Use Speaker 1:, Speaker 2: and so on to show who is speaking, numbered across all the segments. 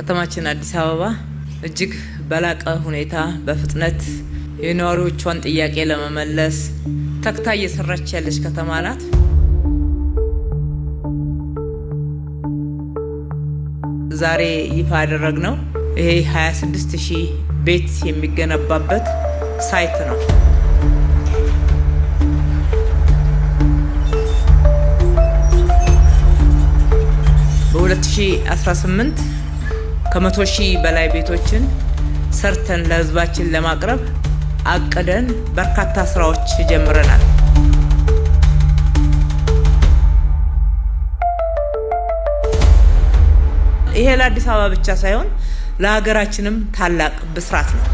Speaker 1: ከተማችን አዲስ አበባ እጅግ በላቀ ሁኔታ በፍጥነት የነዋሪዎቿን ጥያቄ ለመመለስ ተግታ እየሰራች ያለች ከተማ ናት። ዛሬ ይፋ ያደረግነው ይሄ 26000 ቤት የሚገነባበት ሳይት ነው። በ2018 ከ100,000 በላይ ቤቶችን ሰርተን ለህዝባችን ለማቅረብ አቅደን በርካታ ስራዎች ጀምረናል። ይሄ ለአዲስ አበባ ብቻ ሳይሆን ለሀገራችንም ታላቅ ብስራት ነው።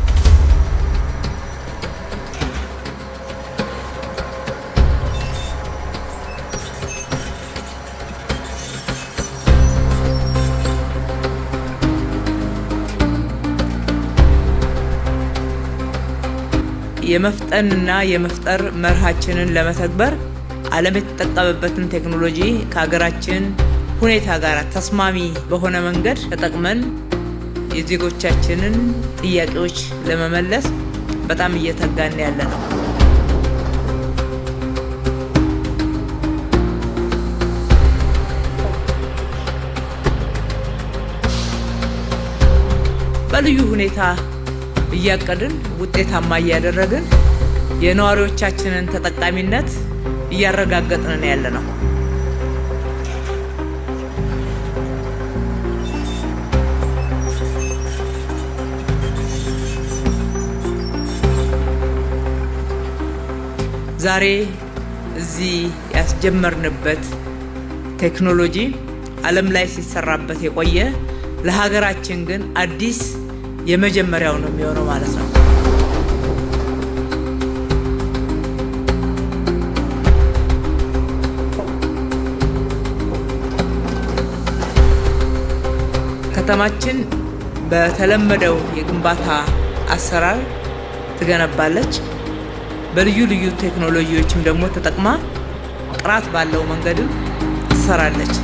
Speaker 1: የመፍጠንና የመፍጠር መርሃችንን ለመተግበር ዓለም የተጠቀመበትን ቴክኖሎጂ ከሀገራችን ሁኔታ ጋር ተስማሚ በሆነ መንገድ ተጠቅመን የዜጎቻችንን ጥያቄዎች ለመመለስ በጣም እየተጋን ያለ ነው። በልዩ ሁኔታ እያቀድን ውጤታማ እያደረግን የነዋሪዎቻችንን ተጠቃሚነት እያረጋገጥን ያለ ነው። ዛሬ እዚህ ያስጀመርንበት ቴክኖሎጂ ዓለም ላይ ሲሰራበት የቆየ ለሀገራችን ግን አዲስ የመጀመሪያው ነው የሚሆነው ማለት ነው። ከተማችን በተለመደው የግንባታ አሰራር ትገነባለች። በልዩ ልዩ ቴክኖሎጂዎችም ደግሞ ተጠቅማ ጥራት ባለው መንገድም ትሰራለች።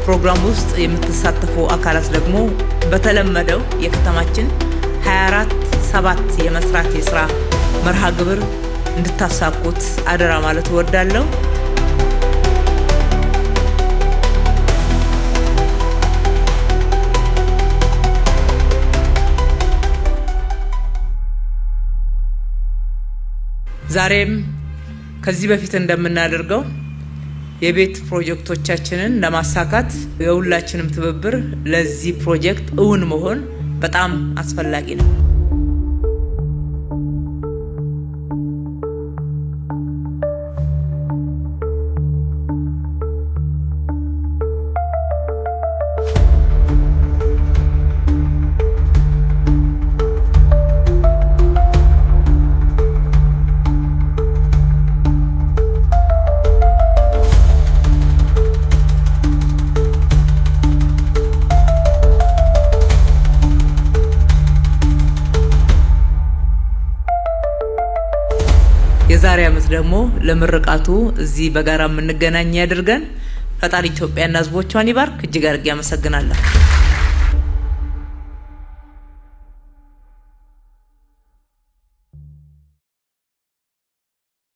Speaker 1: ፕሮግራም ውስጥ የምትሳተፉ አካላት ደግሞ በተለመደው የከተማችን 24/7 የመስራት የስራ መርሃ ግብር እንድታሳኩት አደራ ማለት እወዳለሁ። ዛሬም ከዚህ በፊት እንደምናደርገው የቤት ፕሮጀክቶቻችንን ለማሳካት የሁላችንም ትብብር ለዚህ ፕሮጀክት እውን መሆን በጣም አስፈላጊ ነው። የዛሬ ዓመት ደግሞ ለምርቃቱ እዚህ በጋራ የምንገናኝ ያድርገን። ፈጣሪ ኢትዮጵያና ሕዝቦቿን ይባርክ። እጅግ አድርጌ አመሰግናለሁ።